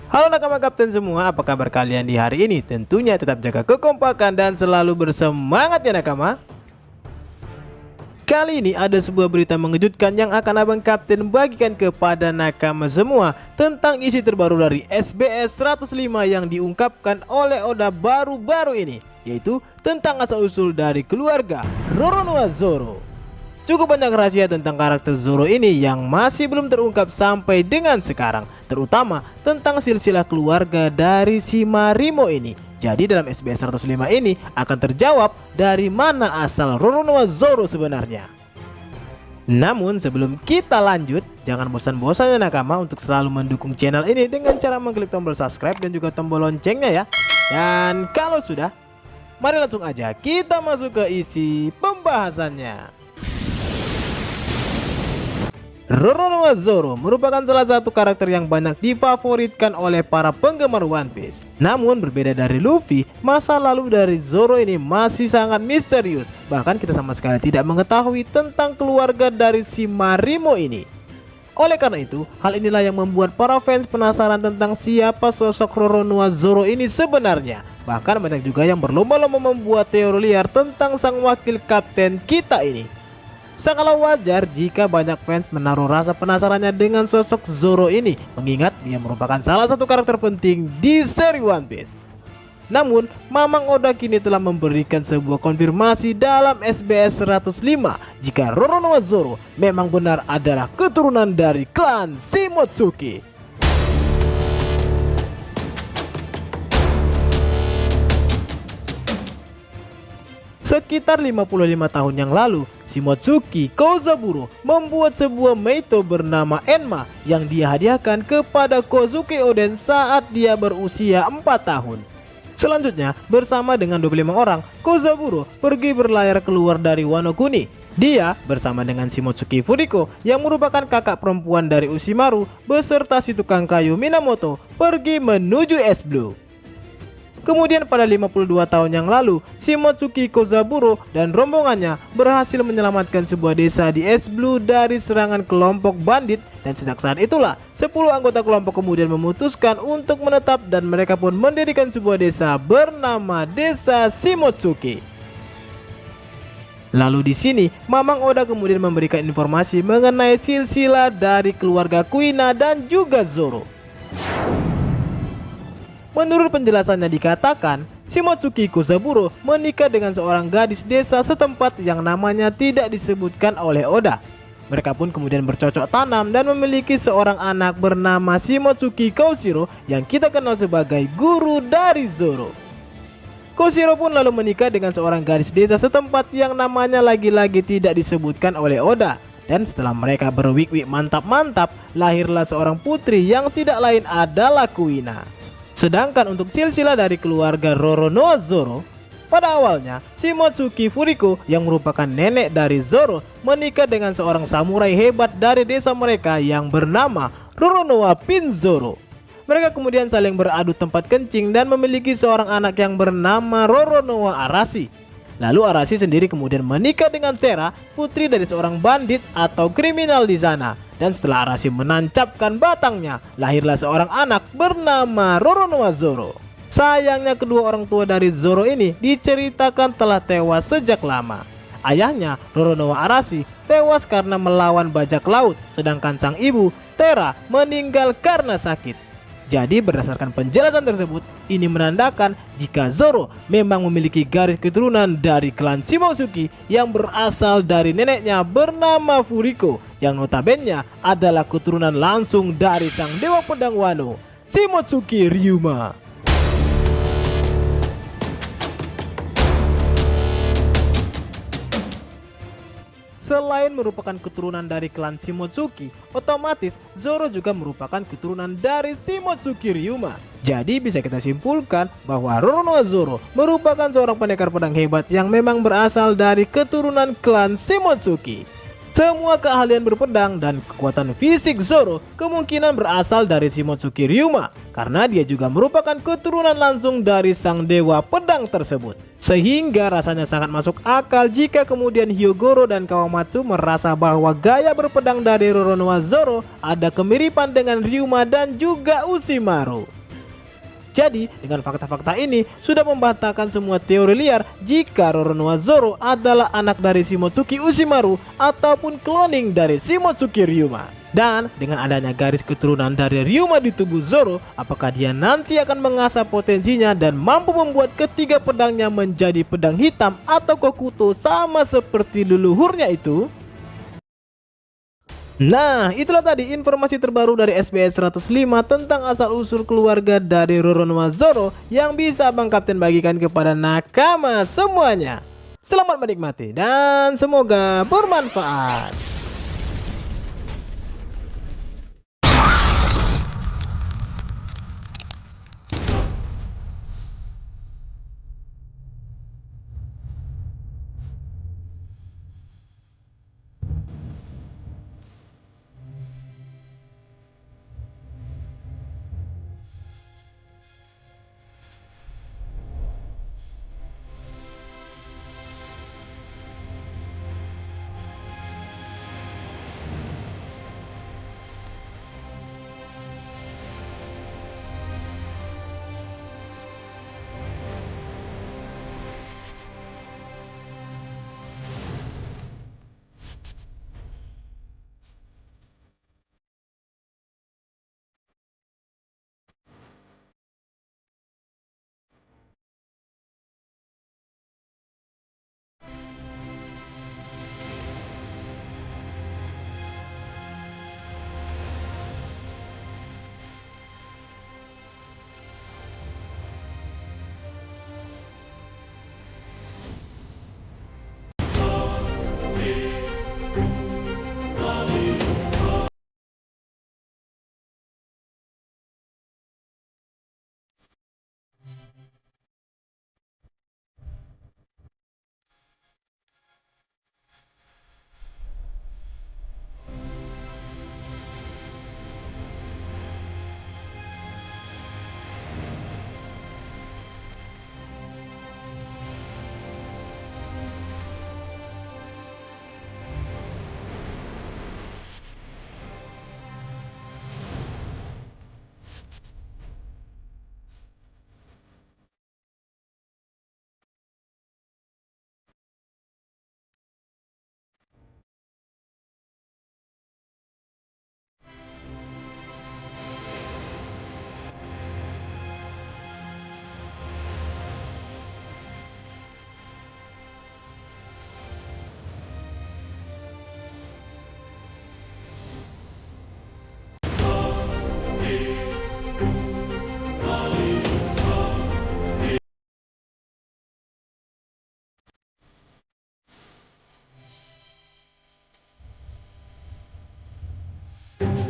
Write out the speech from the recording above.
Halo nakama kapten semua, apa kabar kalian di hari ini? Tentunya tetap jaga kekompakan dan selalu bersemangat ya nakama. Kali ini ada sebuah berita mengejutkan yang akan abang kapten bagikan kepada nakama semua tentang isi terbaru dari SBS 105 yang diungkapkan oleh Oda baru-baru ini, yaitu tentang asal-usul dari keluarga Roronoa Zoro. Cukup banyak rahasia tentang karakter Zoro ini yang masih belum terungkap sampai dengan sekarang, terutama tentang silsilah keluarga dari Shimarimo ini. Jadi dalam SBS 105 ini akan terjawab dari mana asal Roronoa Zoro sebenarnya. Namun sebelum kita lanjut, jangan bosan-bosan ya nakama untuk selalu mendukung channel ini dengan cara mengklik tombol subscribe dan juga tombol loncengnya ya. Dan kalau sudah, mari langsung aja kita masuk ke isi pembahasannya. Roronoa Zoro merupakan salah satu karakter yang banyak difavoritkan oleh para penggemar One Piece. Namun berbeda dari Luffy, masa lalu dari Zoro ini masih sangat misterius. Bahkan kita sama sekali tidak mengetahui tentang keluarga dari Shimarimo ini. Oleh karena itu, hal inilah yang membuat para fans penasaran tentang siapa sosok Roronoa Zoro ini sebenarnya. Bahkan banyak juga yang berlomba-lomba membuat teori liar tentang sang wakil kapten kita ini. Sangatlah wajar jika banyak fans menaruh rasa penasarannya dengan sosok Zoro ini, mengingat dia merupakan salah satu karakter penting di seri One Piece. Namun, Mamang Oda kini telah memberikan sebuah konfirmasi dalam SBS 105 jika Roronoa Zoro memang benar adalah keturunan dari klan Shimotsuki. Sekitar 55 tahun yang lalu, Shimotsuki Kozaburo membuat sebuah meito bernama Enma yang dia hadiahkan kepada Kozuki Oden saat dia berusia 4 tahun. Selanjutnya, bersama dengan 25 orang, Kozaburo pergi berlayar keluar dari Wano Kuni. Dia bersama dengan Shimotsuki Furiko yang merupakan kakak perempuan dari Ushimaru beserta si tukang kayu Minamoto pergi menuju Es Blue. Kemudian pada 52 tahun yang lalu, Shimotsuki Kozaburo dan rombongannya berhasil menyelamatkan sebuah desa di Es Blue dari serangan kelompok bandit, dan sejak saat itulah 10 anggota kelompok kemudian memutuskan untuk menetap dan mereka pun mendirikan sebuah desa bernama Desa Shimotsuki. Lalu di sini, Mamang Oda kemudian memberikan informasi mengenai silsilah dari keluarga Kuina dan juga Zoro. Menurut penjelasannya dikatakan, Shimotsuki Kozaburo menikah dengan seorang gadis desa setempat yang namanya tidak disebutkan oleh Oda. Mereka pun kemudian bercocok tanam dan memiliki seorang anak bernama Shimotsuki Koshiro yang kita kenal sebagai guru dari Zoro. Koshiro pun lalu menikah dengan seorang gadis desa setempat yang namanya lagi-lagi tidak disebutkan oleh Oda. Dan setelah mereka berwik-wik mantap-mantap, lahirlah seorang putri yang tidak lain adalah Kuina. Sedangkan untuk silsilah dari keluarga Roronoa Zoro, pada awalnya Shimotsuki Furiko yang merupakan nenek dari Zoro menikah dengan seorang samurai hebat dari desa mereka yang bernama Roronoa Pinzoro. Mereka kemudian saling beradu tempat kencing dan memiliki seorang anak yang bernama Roronoa Arashi. Lalu Arashi sendiri kemudian menikah dengan Tera, putri dari seorang bandit atau kriminal di sana. Dan setelah Arashi menancapkan batangnya, lahirlah seorang anak bernama Roronoa Zoro. Sayangnya kedua orang tua dari Zoro ini diceritakan telah tewas sejak lama. Ayahnya, Roronoa Arashi, tewas karena melawan bajak laut, sedangkan sang ibu, Tera, meninggal karena sakit. Jadi berdasarkan penjelasan tersebut, ini menandakan jika Zoro memang memiliki garis keturunan dari klan Shimotsuki yang berasal dari neneknya bernama Furiko, yang notabene adalah keturunan langsung dari sang dewa pedang Wano, Shimotsuki Ryuma. Selain merupakan keturunan dari klan Shimotsuki, otomatis Zoro juga merupakan keturunan dari Shimotsuki Ryuma. Jadi bisa kita simpulkan bahwa Roronoa Zoro merupakan seorang pendekar pedang hebat yang memang berasal dari keturunan klan Shimotsuki. Semua keahlian berpedang dan kekuatan fisik Zoro kemungkinan berasal dari Shimotsuki Ryuma, karena dia juga merupakan keturunan langsung dari sang dewa pedang tersebut. Sehingga rasanya sangat masuk akal jika kemudian Hyogoro dan Kawamatsu merasa bahwa gaya berpedang dari Roronoa Zoro ada kemiripan dengan Ryuma dan juga Ushimaru. Jadi, dengan fakta-fakta ini sudah membantahkan semua teori liar jika Roronoa Zoro adalah anak dari Shimotsuki Ushimaru ataupun cloning dari Shimotsuki Ryuma. Dan dengan adanya garis keturunan dari Ryuma di tubuh Zoro, apakah dia nanti akan mengasah potensinya dan mampu membuat ketiga pedangnya menjadi pedang hitam atau Kokuto sama seperti leluhurnya itu? Nah, itulah tadi informasi terbaru dari SBS 105 tentang asal-usul keluarga dari Roronoa Zoro yang bisa Abang Kapten bagikan kepada nakama semuanya. Selamat menikmati dan semoga bermanfaat.